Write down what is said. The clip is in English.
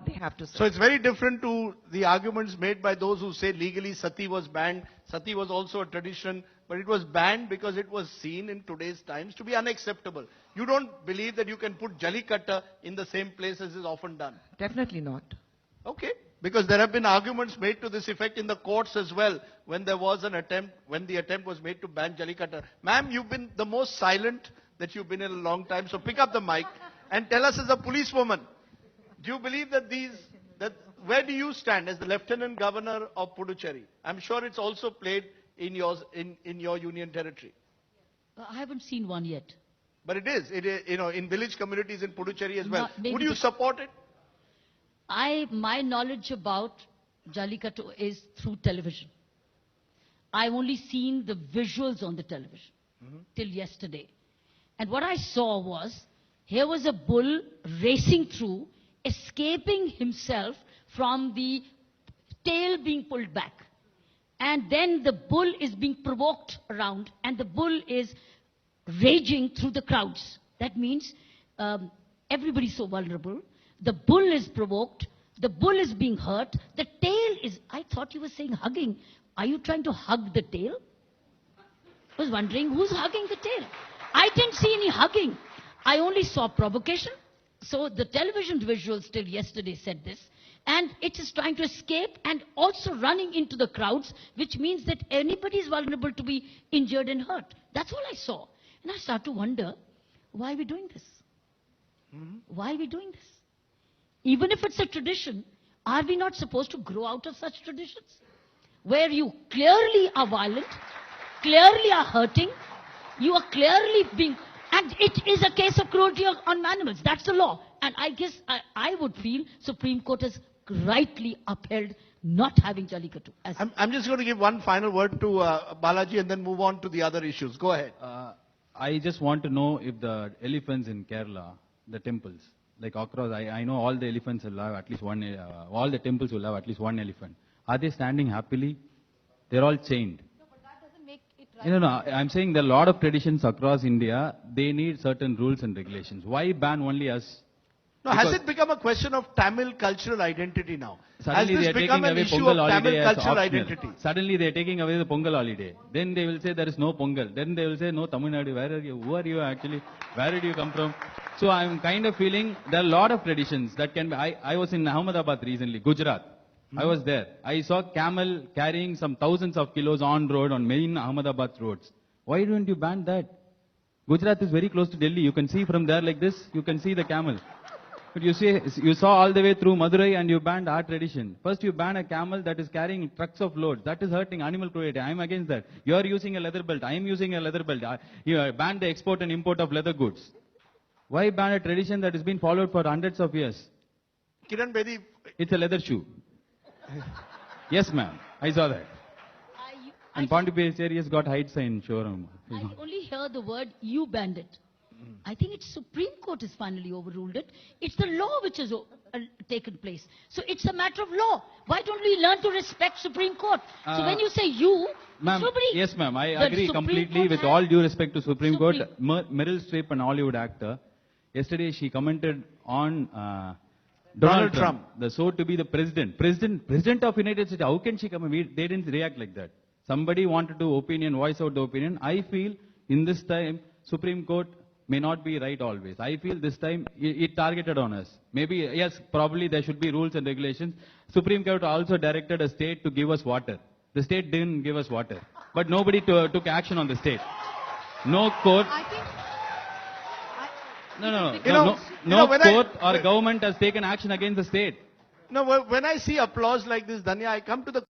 they have to say. So it's very different to the arguments made by those who say legally sati was banned. Sati was also a tradition, but it was banned because it was seen in today's times to be unacceptable. You don't believe that you can put Jallikattu in the same place as is often done? Definitely not. Okay. Because there have been arguments made to this effect in the courts as well when there was an attempt, when the attempt was made to ban Jallikattu. Ma'am, you've been the most silent that you've been in a long time, so pick up the mic and tell us as a policewoman, do you believe that where do you stand as the Lieutenant Governor of Puducherry? I'm sure it's also played in your union territory. I haven't seen one yet. But it is, in village communities in Puducherry as well. Not, Would you support it? My knowledge about Jallikattu is through television. I've only seen the visuals on the television till yesterday. And what I saw was, here was a bull racing through, escaping himself from the tail being pulled back. And then the bull is being provoked around, and the bull is raging through the crowds. That means everybody's so vulnerable. The bull is provoked. The bull is being hurt. The tail is... I thought you were saying hugging. Are you trying to hug the tail? I was wondering who's hugging the tail. I didn't see any hugging. I only saw provocation. So the television visuals till yesterday said this. And it is trying to escape and also running into the crowds, which means that anybody is vulnerable to be injured and hurt. That's all I saw. And I start to wonder, why are we doing this? Why are we doing this? Even if it's a tradition, are we not supposed to grow out of such traditions? Where you clearly are violent, clearly are hurting, you are clearly being... And it is a case of cruelty on animals. That's the law. And I guess I would feel Supreme Court has rightly upheld not having Jallikattu. I'm just going to give one final word to Balaji and then move on to the other issues. Go ahead. I just want to know if the elephants in Kerala, the temples, like across, I know all the elephants will have at least one, all the temples will have at least one elephant. Are they standing happily? They're all chained. No, but that doesn't make it right. No, I'm saying there are a lot of traditions across India. They need certain rules and regulations. Why ban only us? No, has it become a question of Tamil cultural identity now? Suddenly Has they this are become taking an away issue Pongal of Tamil holiday as cultural optional. identity? Suddenly they are taking away the Pongal holiday. Then they will say there is no Pongal. Then they will say no Tamil Nadu. Where are you? Who are you actually? Where did you come from? So I'm kind of feeling there are a lot of traditions that can be. I was in Ahmedabad recently, Gujarat. I was there. I saw camel carrying some thousands of kilos on road on main Ahmedabad roads. Why don't you ban that? Gujarat is very close to Delhi. You can see from there like this. You can see the camel. But you saw all the way through Madurai and you banned our tradition. First you ban a camel that is carrying trucks of loads. That is hurting animal cruelty. I am against that. You are using a leather belt. I am using a leather belt. You ban the export and import of leather goods. Why ban a tradition that has been followed for hundreds of years? Kiran Bedi. It's a leather shoe. Yes, ma'am. I saw that. And Pondicherry has got height sign showroom. I only hear the word you banned it. I think it's Supreme Court has finally overruled it. It's the law which has taken place. So it's a matter of law. Why don't we learn to respect Supreme Court? So when you say you, ma'am, yes, ma'am. I agree completely with all due respect to Supreme Court. Meryl Streep, an Hollywood actor, yesterday she commented on Donald Trump, the so to be the president of United States. How can she come? They didn't react like that. Somebody wanted to voice out the opinion. I feel in this time, Supreme Court may not be right always. I feel this time it targeted on us. Maybe, yes, probably there should be rules and regulations. Supreme Court also directed a state to give us water. The state didn't give us water. But nobody took action on the state. No court. No court or government has taken action against the state. No, when I see applause like this, Danya, I come to the